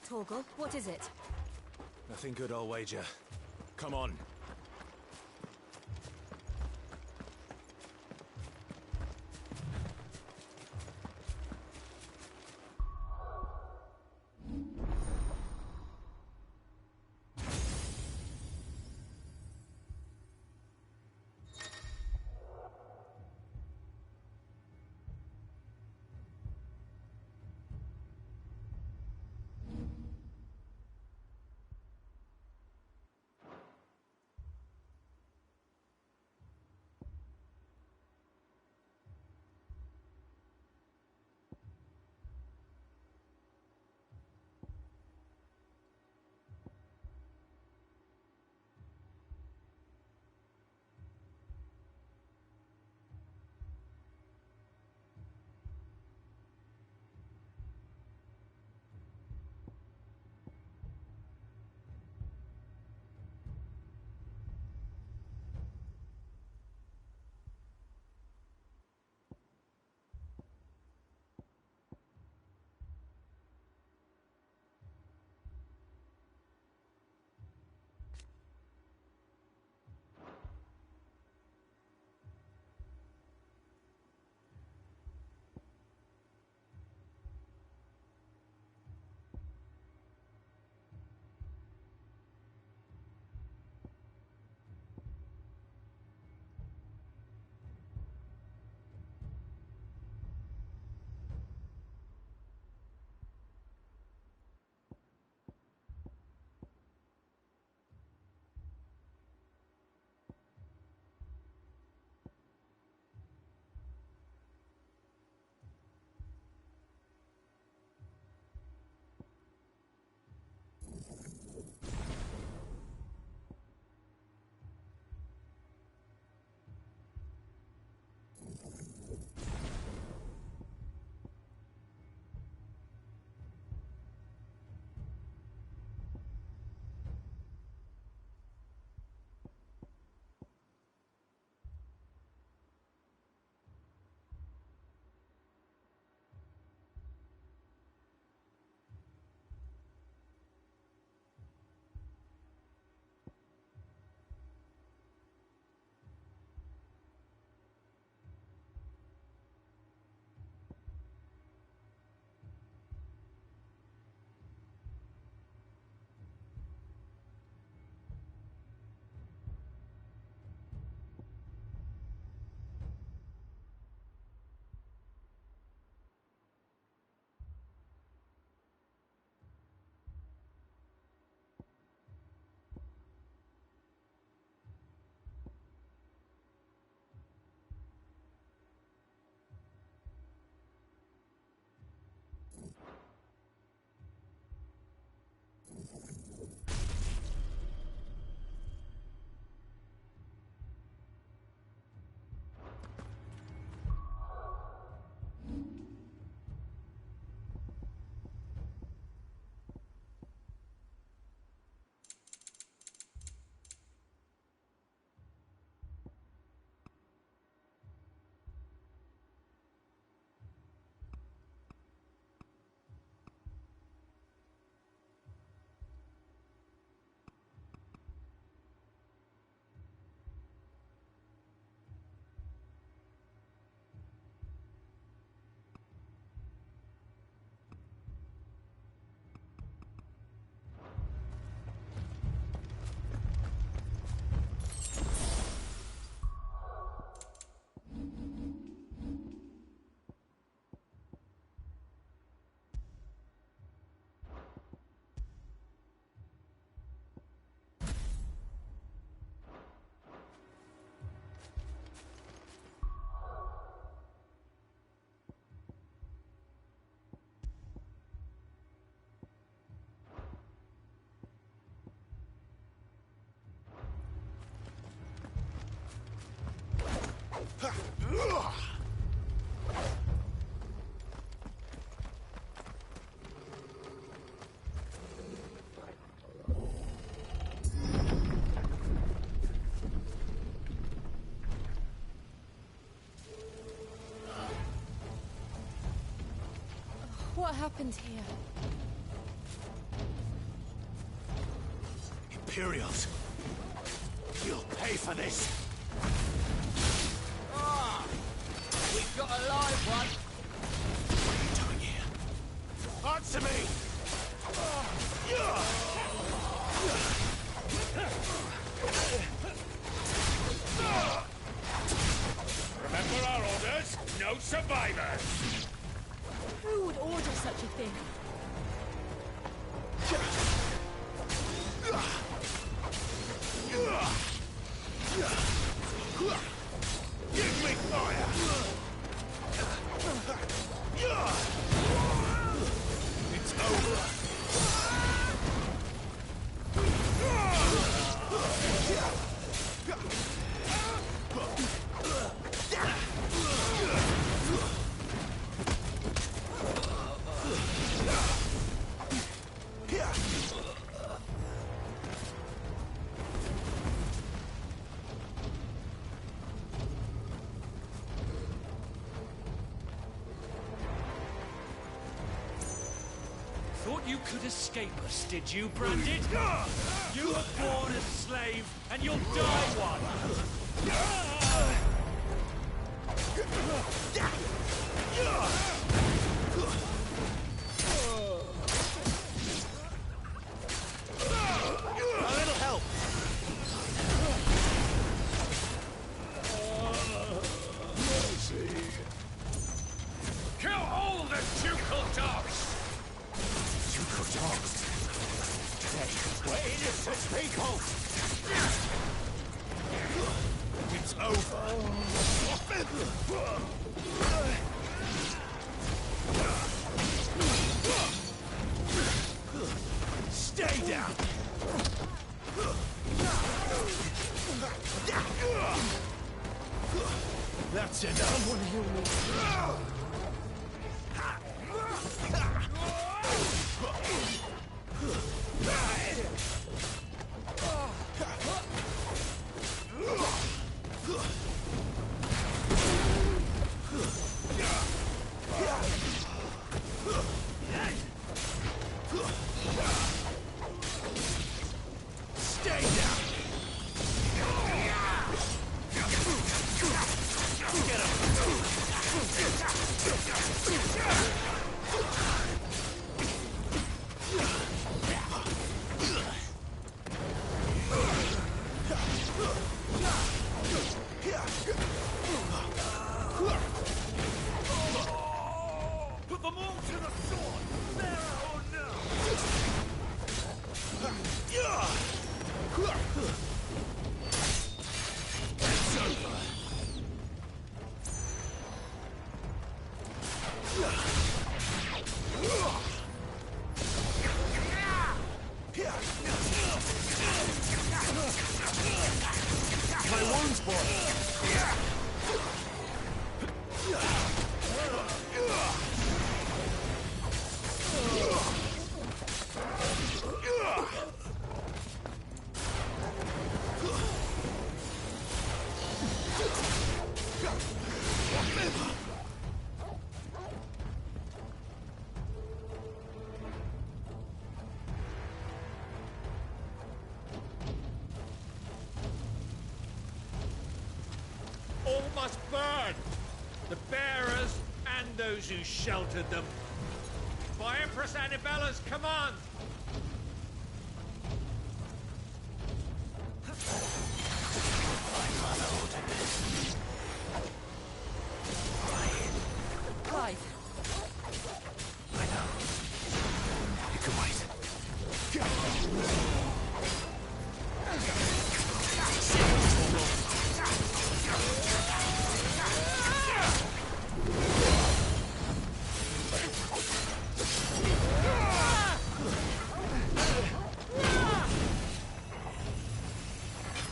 Torgal, what is it? Nothing good, I'll wager. Come on. What happened here? Imperials. You'll pay for this. Ah! We've got a live one. What are you doing here? Answer me! Remember our orders? No survivors! Who would order such a thing? Give me fire! It's over! Thought you could escape us, did you, Branded? You were born a slave, and you'll die one! A little help! Kill all the ducal dogs! Ducal dogs? We're innocent people! It's over! Stay down! That's enough! Someone heal me! Stay down! Get Put them all to the sword! There or no! It's over! My wounds, boy! All must burn! The bearers and those who sheltered them. By Empress Annibella's command! Clive. I know. You can wait.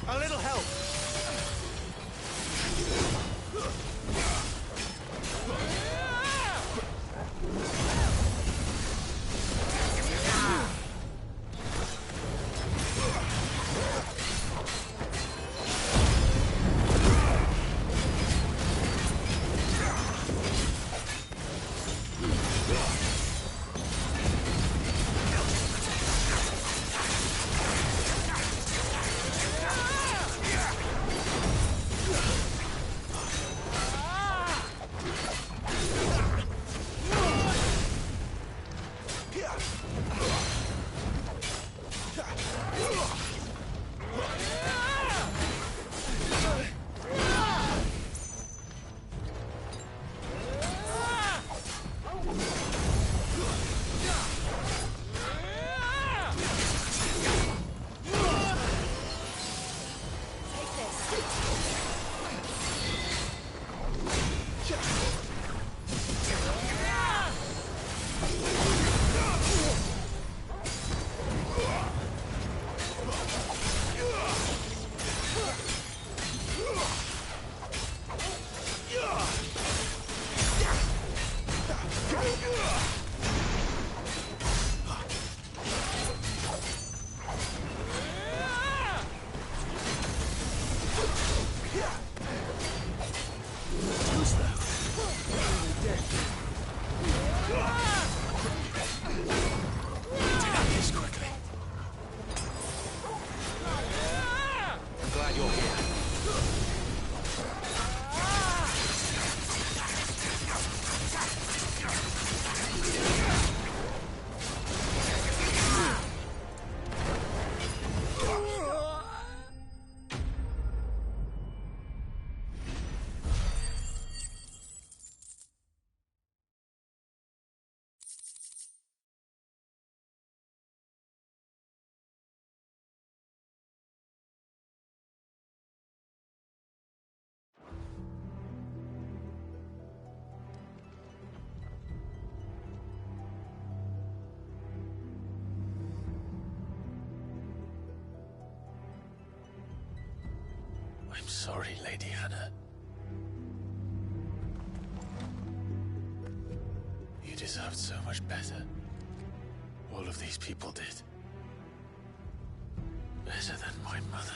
A little help. I'm sorry, Lady Hannah. You deserved so much better. All of these people did. Better than my mother.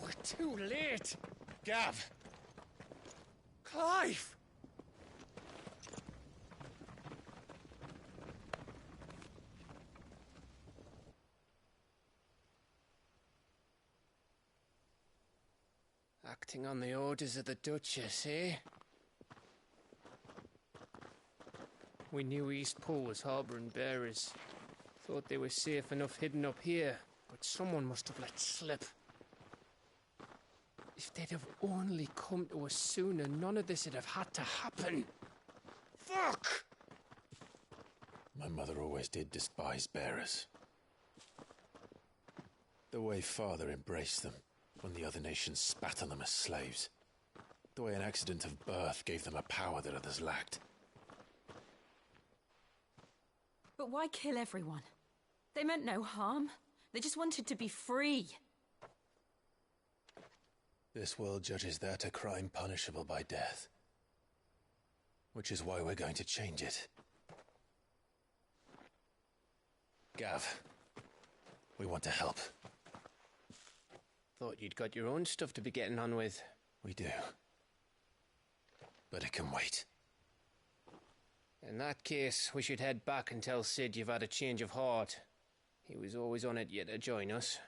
We're too late. Gav. Clive. Acting on the orders of the Duchess, eh? We knew Eastpool was harbouring bearers. Thought they were safe enough hidden up here, but someone must have let slip. If they'd have only come to us sooner, none of this would have had to happen. Fuck! My mother always did despise bearers. The way Father embraced them when the other nations spat on them as slaves. The way an accident of birth gave them a power that others lacked. But why kill everyone? They meant no harm. They just wanted to be free. This world judges that a crime punishable by death. Which is why we're going to change it. Gav, we want to help. Thought you'd got your own stuff to be getting on with. We do. But it can wait. In that case, we should head back and tell Sid you've had a change of heart. He was always on it yet to join us.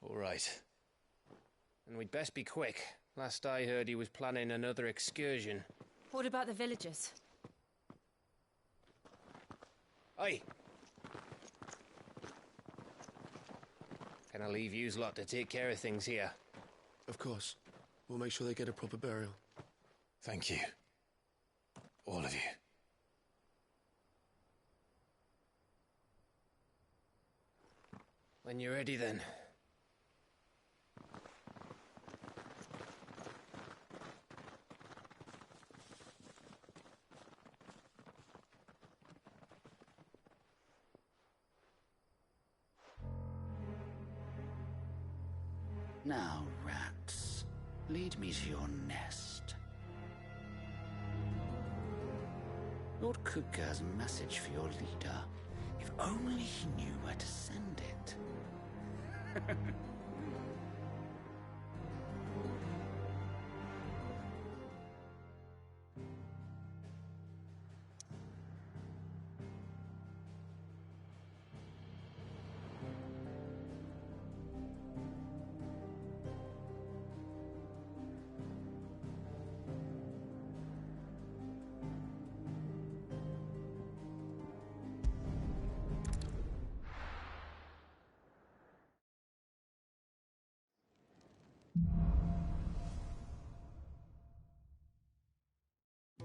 All right. And we'd best be quick. Last I heard, he was planning another excursion. What about the villagers? Aye. Can I leave yous lot to take care of things here? Of course. We'll make sure they get a proper burial. Thank you. All of you. When you're ready, then. Now, rats, lead me to your nest. Lord Kupka's message for your leader. If only he knew where to send it.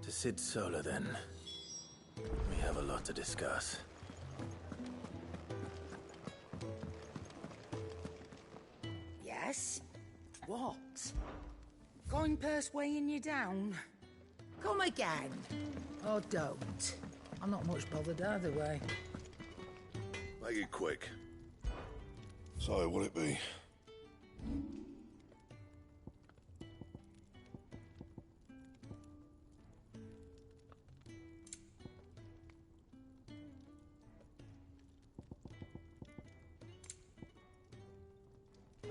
To Sid Solar, then. We have a lot to discuss. Yes? What? Goingpurse weighing you down? Come again. Or don't. I'm not much bothered either way. Make it quick. So, will it be?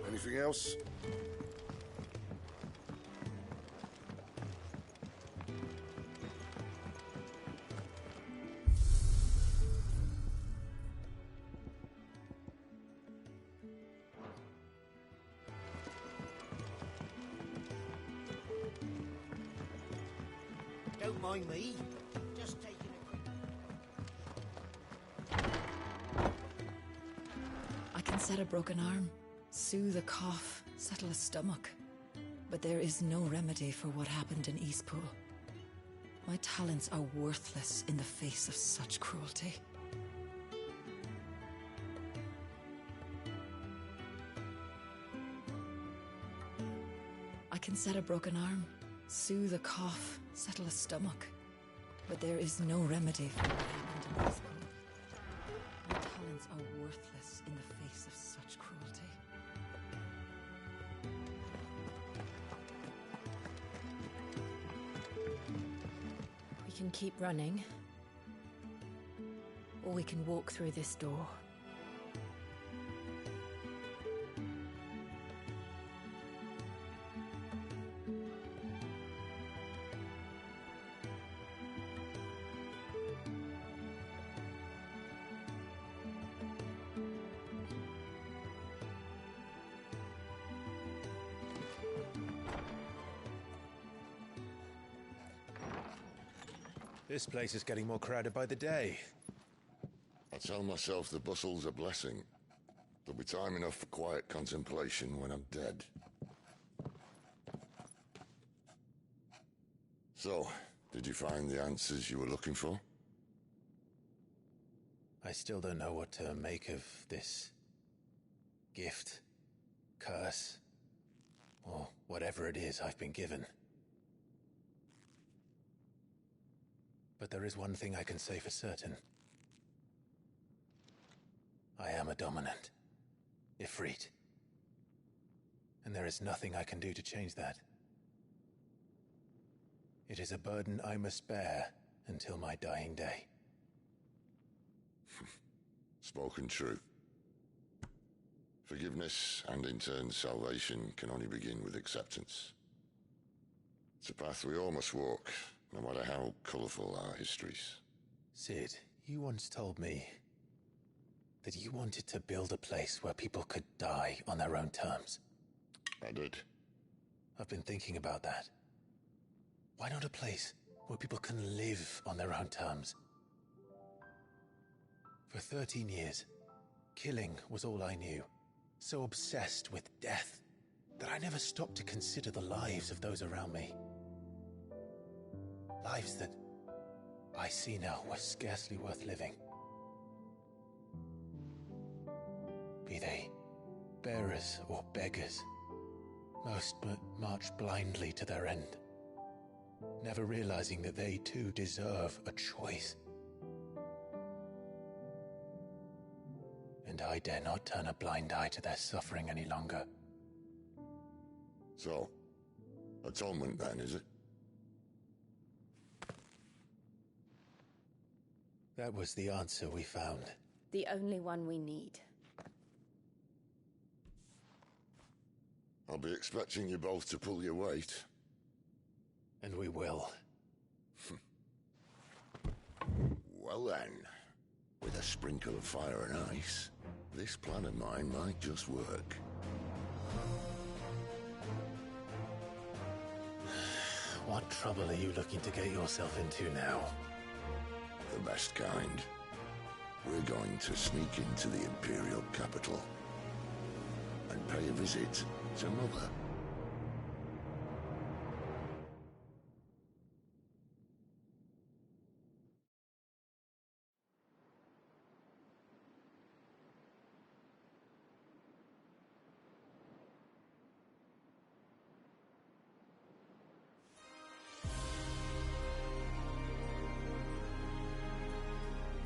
Anything else? Don't mind me. Just taking a quick... I can set a broken arm, soothe a cough, settle a stomach. But there is no remedy for what happened in Eastpool. My talents are worthless in the face of such cruelty. can set a broken arm, soothe a cough, settle a stomach. But there is no remedy for what happened in this pool. My talents are worthless in the face of such cruelty. We can keep running, or we can walk through this door. This place is getting more crowded by the day. I tell myself the bustle's a blessing. There'll be time enough for quiet contemplation when I'm dead. So, did you find the answers you were looking for? I still don't know what to make of this gift, curse, or whatever it is I've been given. But there is one thing I can say for certain. I am a dominant, Ifrit. And there is nothing I can do to change that. It is a burden I must bear until my dying day. Spoken true. Forgiveness and in turn salvation can only begin with acceptance. It's a path we all must walk, no matter how colourful our histories. Sid, you once told me that you wanted to build a place where people could die on their own terms. I did. I've been thinking about that. Why not a place where people can live on their own terms? For 13 years, killing was all I knew. So obsessed with death that I never stopped to consider the lives of those around me. Lives that I see now were scarcely worth living. Be they bearers or beggars, most march blindly to their end, never realizing that they too deserve a choice. And I dare not turn a blind eye to their suffering any longer. So, atonement then, is it? That was the answer we found. The only one we need. I'll be expecting you both to pull your weight. And we will. Well then, with a sprinkle of fire and ice, this plan of mine might just work. What trouble are you looking to get yourself into now? The best kind. We're going to sneak into the Imperial capital and pay a visit to Mother.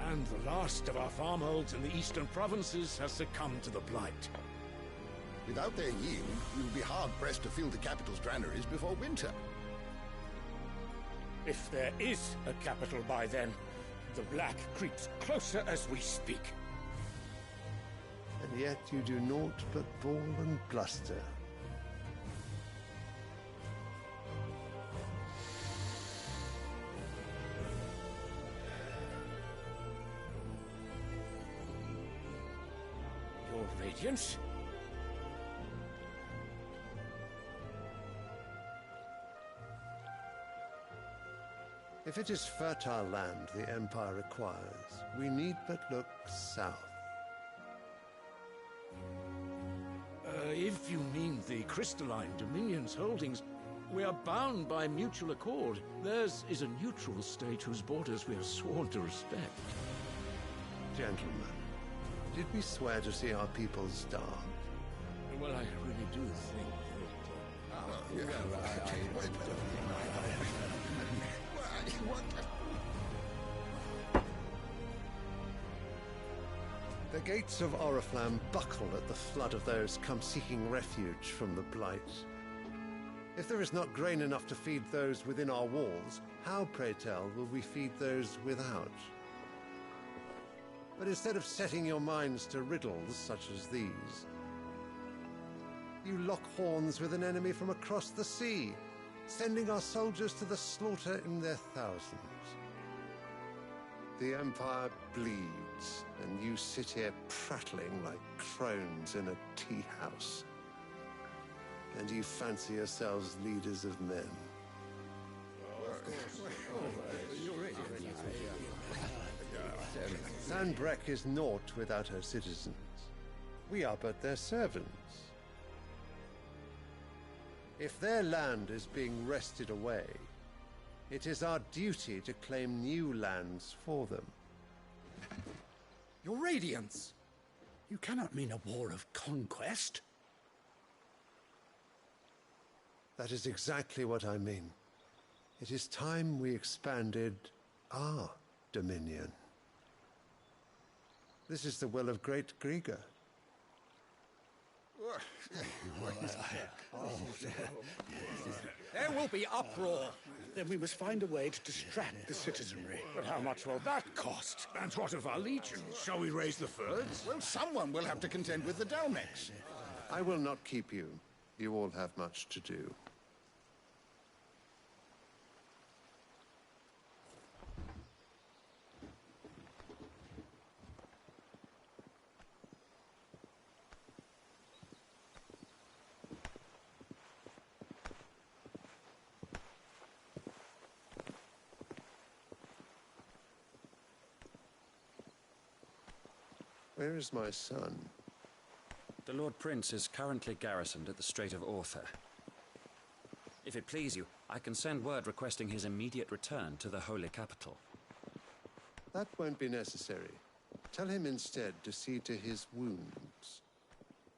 And the last of our farmholds in the eastern provinces has succumbed to the blight. Without their yield, we will be hard-pressed to fill the capital's granaries before winter. If there is a capital by then, the black creeps closer as we speak. And yet you do naught but bawl and bluster. Your Radiance? If it is fertile land the Empire requires, we need but look south. If you mean the crystalline Dominion's holdings, we are bound by mutual accord. Theirs is a neutral state whose borders we are sworn to respect. Gentlemen, did we swear to see our people starve? Well, I really do think that The gates of Oriflamme buckle at the flood of those come seeking refuge from the Blight. If there is not grain enough to feed those within our walls, how, pray tell, will we feed those without? But instead of setting your minds to riddles such as these, you lock horns with an enemy from across the sea, sending our soldiers to the slaughter in their thousands. The Empire bleeds, and you sit here prattling like crones in a tea house. And you fancy yourselves leaders of men. Sanbreque is naught without her citizens. We are but their servants. If their land is being wrested away, it is our duty to claim new lands for them. Your Radiance! You cannot mean a war of conquest. That is exactly what I mean. It is time we expanded our dominion. This is the will of great Grieger. There will be uproar. Then we must find a way to distract the citizenry. But how much will that cost? And what of our legions? Shall we raise the furs? Well, someone will have to contend with the Dalmex. I will not keep you. You all have much to do. Where is my son? The Lord Prince is currently garrisoned at the Strait of Orther. If it please you, I can send word requesting his immediate return to the Holy Capital. That won't be necessary. Tell him instead to see to his wounds.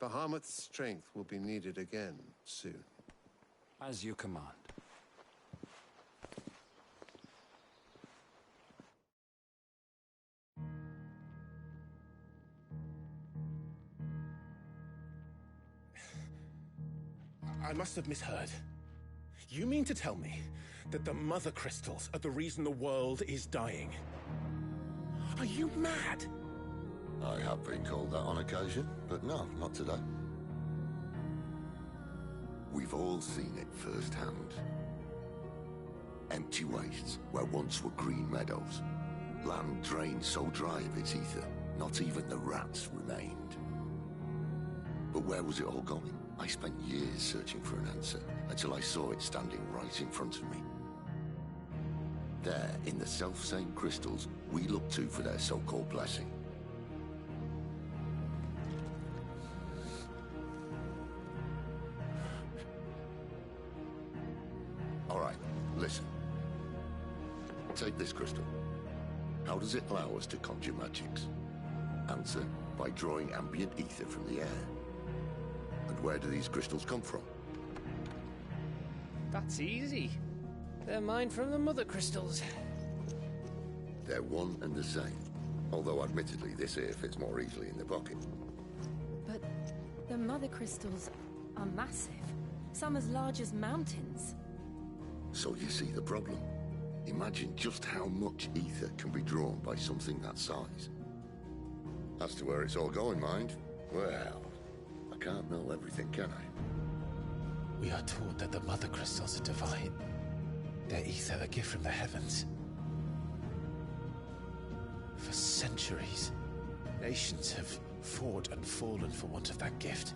Bahamut's strength will be needed again soon. As you command. I must have misheard. You mean to tell me that the Mother Crystals are the reason the world is dying? Are you mad? I have been called that on occasion, but no, not today. We've all seen it firsthand. Empty wastes where once were green meadows. Land drained so dry of its ether, not even the rats remained. But where was it all going? I spent years searching for an answer, until I saw it standing right in front of me. There, in the self-same crystals we look to for their so-called blessing. All right, listen. Take this crystal. How does it allow us to conjure magics? Answer, by drawing ambient ether from the air. And where do these crystals come from? That's easy. They're mined from the Mother Crystals. They're one and the same. Although admittedly this here fits more easily in the pocket. But the Mother Crystals are massive. Some as large as mountains. So you see the problem. Imagine just how much ether can be drawn by something that size. As to where it's all going, mind, well, I can't know everything, can I? We are taught that the Mother Crystals are divine. Their ether a gift from the heavens. For centuries, nations have fought and fallen for want of that gift.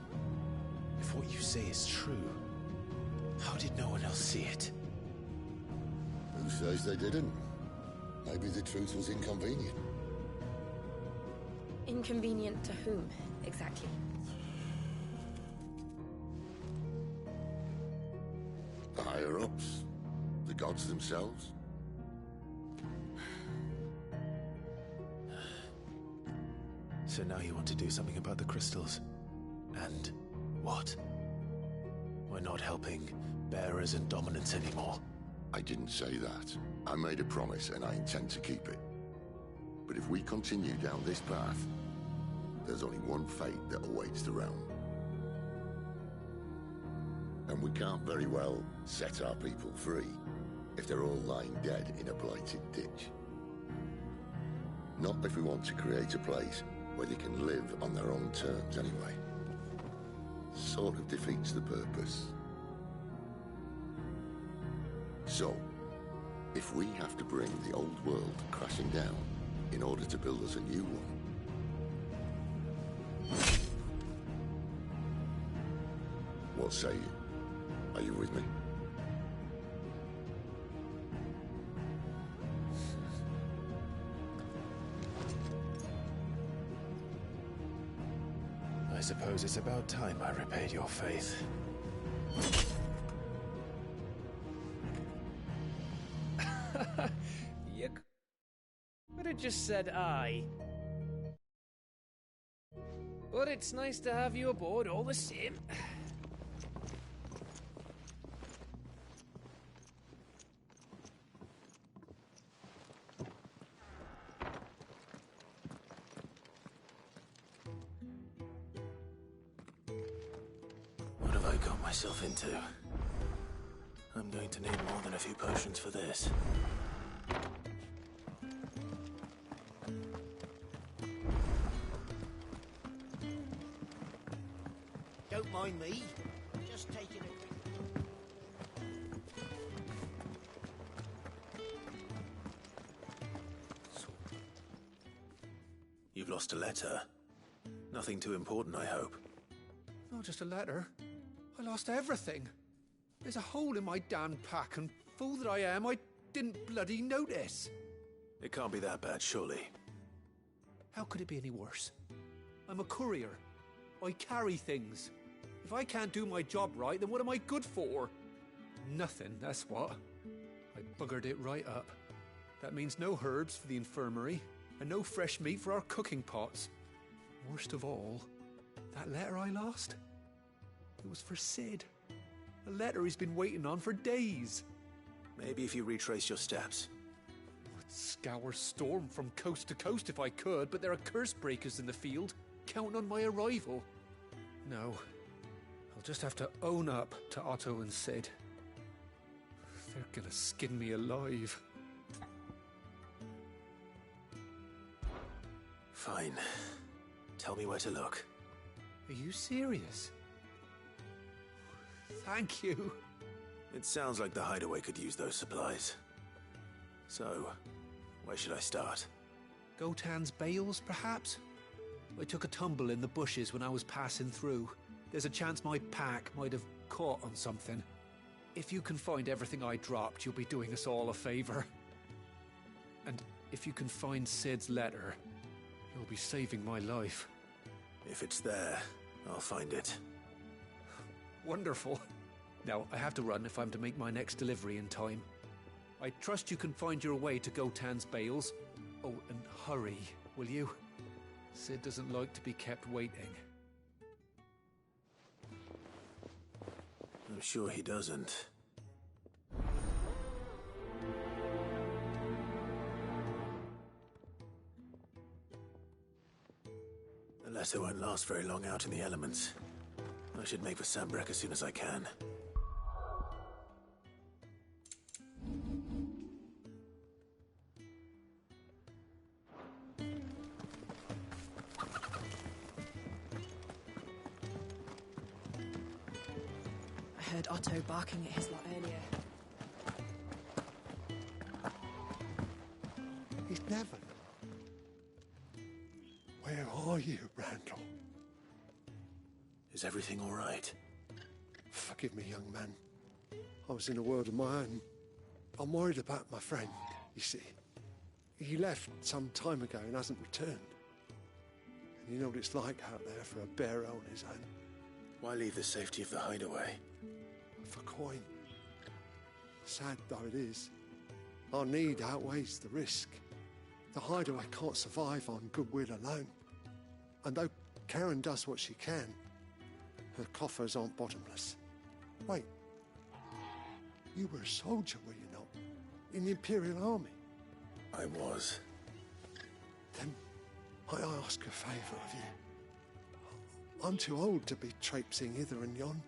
If what you say is true, how did no one else see it? Who says they didn't? Maybe the truth was inconvenient. Inconvenient to whom, exactly? The higher-ups? The gods themselves? So now you want to do something about the crystals. And what? We're not helping bearers and dominants anymore. I didn't say that. I made a promise and I intend to keep it. But if we continue down this path, there's only one fate that awaits the realm. And we can't very well set our people free if they're all lying dead in a blighted ditch. Not if we want to create a place where they can live on their own terms anyway. Sort of defeats the purpose. So, if we have to bring the old world crashing down in order to build us a new one, what say you? Are you with me? I suppose it's about time I repaid your faith. You could have just said aye. But it's nice to have you aboard all the same. What have I got myself into? I'm going to need more than a few potions for this. Don't mind me. Just taking a... You've lost a letter. Nothing too important, I hope. Not just a letter. I lost everything. There's a hole in my damn pack, and fool that I am, I didn't bloody notice. It can't be that bad, surely. How could it be any worse? I'm a courier. I carry things. If I can't do my job right, then what am I good for? Nothing, that's what. I buggered it right up. That means no herbs for the infirmary, and no fresh meat for our cooking pots. Worst of all, that letter I lost? It was for Sid. A letter he's been waiting on for days. Maybe if you retrace your steps. I'd scour Storm from coast to coast if I could, but there are curse breakers in the field, counting on my arrival. No, I'll just have to own up to Otto and Sid. They're gonna skin me alive. Fine. Tell me where to look. Are you serious? Thank you. It sounds like the hideaway could use those supplies. So, where should I start? Gotan's bales, perhaps? I took a tumble in the bushes when I was passing through. There's a chance my pack might have caught on something. If you can find everything I dropped, you'll be doing us all a favor. And if you can find Sid's letter, you'll be saving my life. If it's there, I'll find it. Wonderful. Now, I have to run if I'm to make my next delivery in time. I trust you can find your way to Gotan's bales. Oh, and hurry, will you? Sid doesn't like to be kept waiting. I'm sure he doesn't. The letter won't last very long out in the elements. I should make for Sambrek as soon as I can. I heard Otto barking at his lot earlier. He's never. Where are you, Randall? Is everything all right? Forgive me, young man. I was in a world of my own. I'm worried about my friend, you see. He left some time ago and hasn't returned. And you know what it's like out there for a bearer on his own. Why leave the safety of the hideaway? For coin. Sad though it is, our need outweighs the risk. The hideaway can't survive on goodwill alone. And though Karen does what she can, her coffers aren't bottomless. Wait. You were a soldier, were you not? In the Imperial Army? I was. Then might I ask a favour of you? I'm too old to be traipsing hither and yon.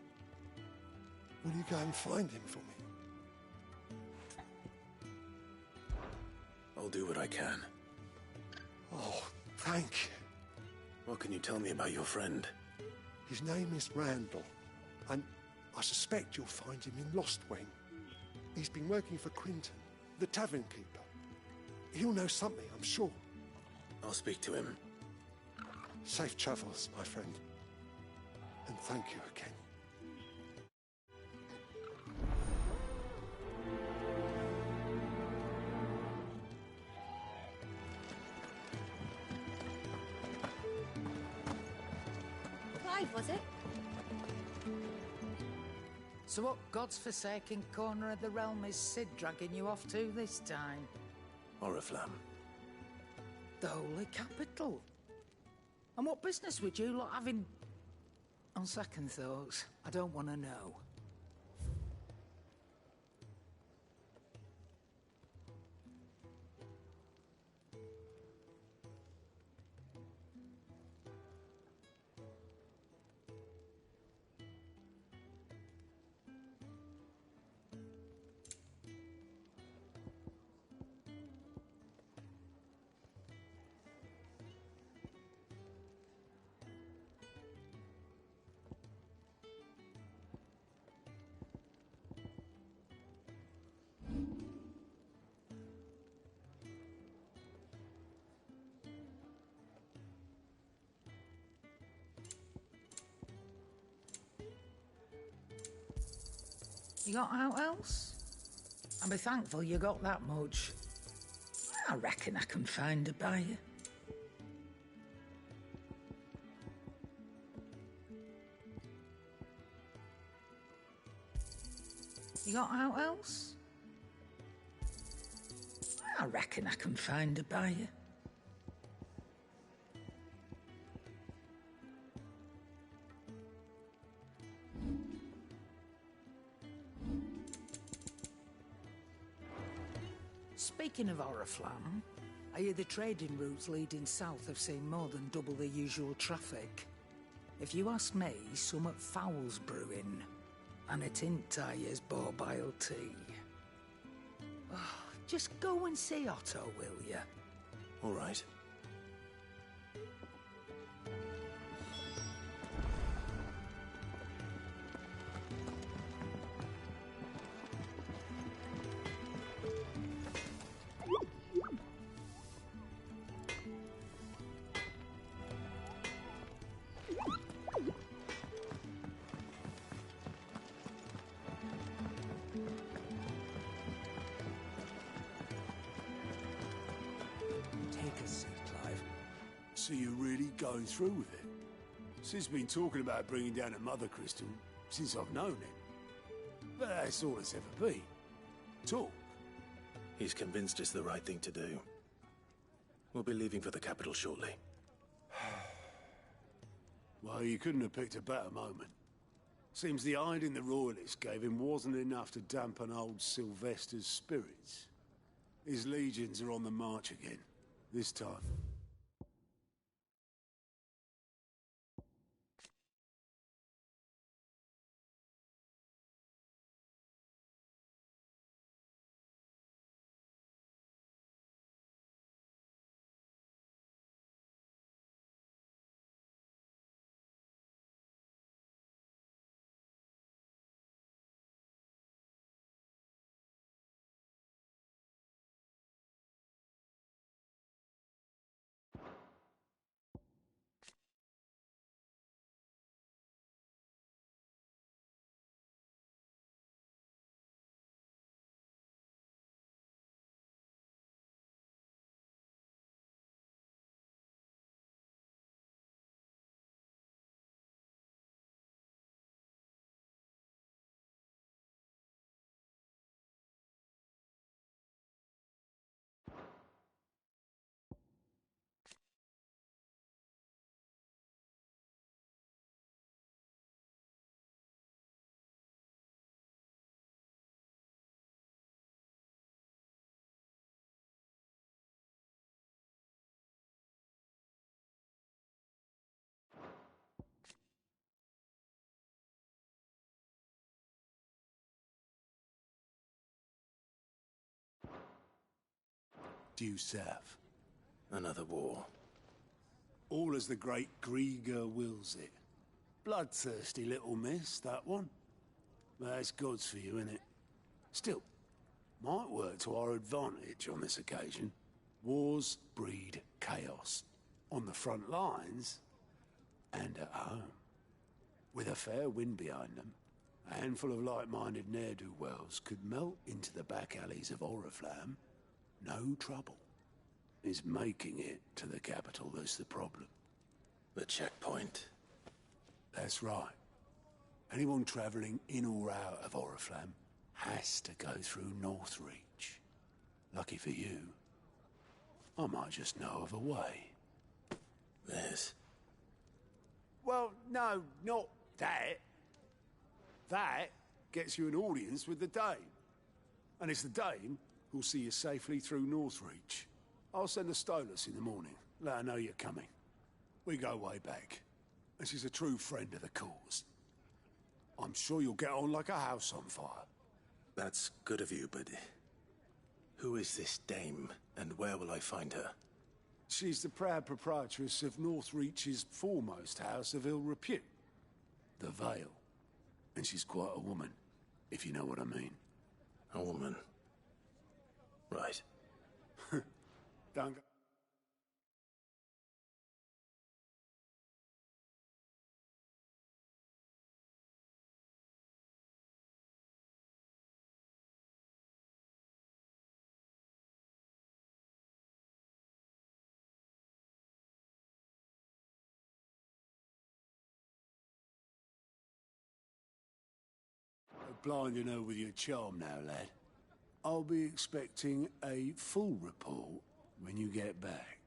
Will you go and find him for me? I'll do what I can. Oh, thank you. What can you tell me about your friend? His name is Randall, and I suspect you'll find him in Lost Wing. He's been working for Quinton, the tavern keeper. He'll know something, I'm sure. I'll speak to him. Safe travels, my friend. And thank you again. Clive, was it? So what God's forsaken corner of the realm is Sid dragging you off to this time? Oriflamme. The Holy Capital. And what business would you lot have in... On second thoughts, I don't want to know. You got out else? I'll be thankful you got that much. I reckon I can find a buyer. You got out else? I reckon I can find a buyer. Speaking of Oriflamme, I hear the trading routes leading south have seen more than double the usual traffic. If you ask me, summat foul's brewing, and it ain't Tyre's borbile tea. Oh, just go and see Otto, will you? All right. Take a seat, Clive. So you're really going through with it? Sid's been talking about bringing down a mother crystal since I've known him. But that's all it's ever been. Talk. He's convinced it's the right thing to do. We'll be leaving for the capital shortly. Well, you couldn't have picked a better moment. Seems the hiding the Royalists gave him wasn't enough to dampen old Sylvester's spirits. His legions are on the march again, this time. Due south. Another war. All as the great Grieger wills it. Bloodthirsty little miss, that one. But that's God's for you, innit? Still, might work to our advantage on this occasion. Wars breed chaos. On the front lines, and at home. With a fair wind behind them, a handful of like-minded ne'er-do-wells could melt into the back alleys of Oriflamme. No trouble. It's making it to the capital that's the problem. The checkpoint. That's right. Anyone travelling in or out of Oriflamme has to go through Northreach. Lucky for you, I might just know of a way. This? Well, no, not that. That gets you an audience with the Dame. And it's the Dame who'll see you safely through Northreach. I'll send the Stolas in the morning. Let her know you're coming. We go way back. And she's a true friend of the cause. I'm sure you'll get on like a house on fire. That's good of you, but who is this Dame, and where will I find her? She's the proud proprietress of Northreach's foremost house of ill repute, the Vale. And she's quite a woman, if you know what I mean. A woman? Right. Don't go. Blinding her with your charm now, lad. I'll be expecting a full report when you get back.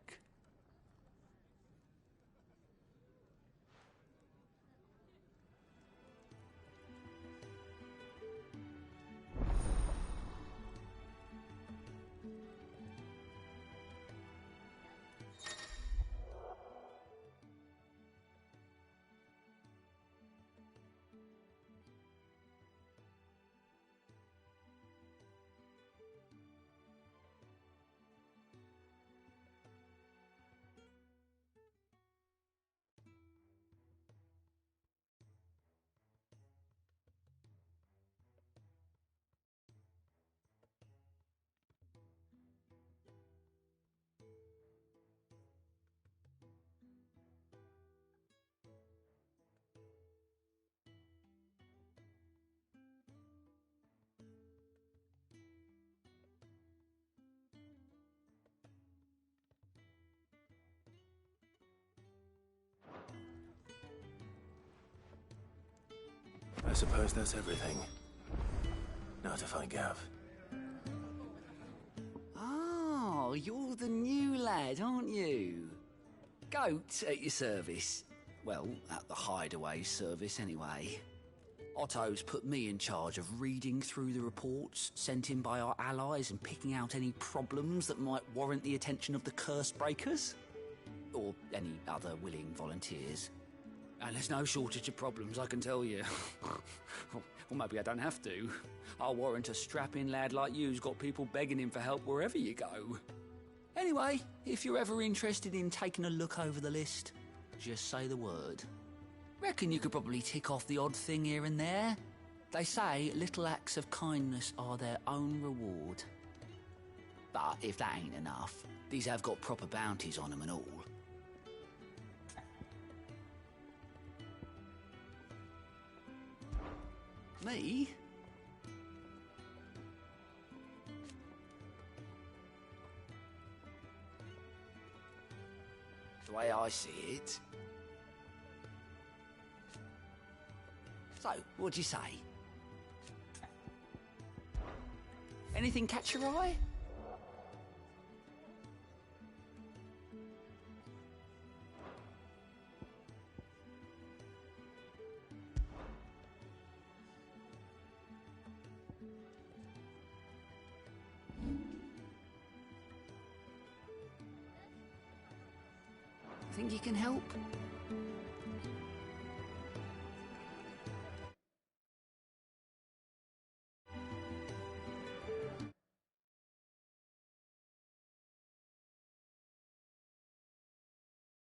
I suppose that's everything. Now to find Gav. Oh, you're the new lad, aren't you? Goat at your service. Well, at the hideaway service, anyway. Otto's put me in charge of reading through the reports sent in by our allies and picking out any problems that might warrant the attention of the curse breakers. Or any other willing volunteers. And there's no shortage of problems, I can tell you. Or maybe I don't have to. I'll warrant a strapping lad like you's got people begging him for help wherever you go. Anyway, if you're ever interested in taking a look over the list, just say the word. Reckon you could probably tick off the odd thing here and there. They say little acts of kindness are their own reward. But if that ain't enough, these have got proper bounties on them and all. Me? The way I see it. So, what'd you say? Anything catch your eye? Think you can help?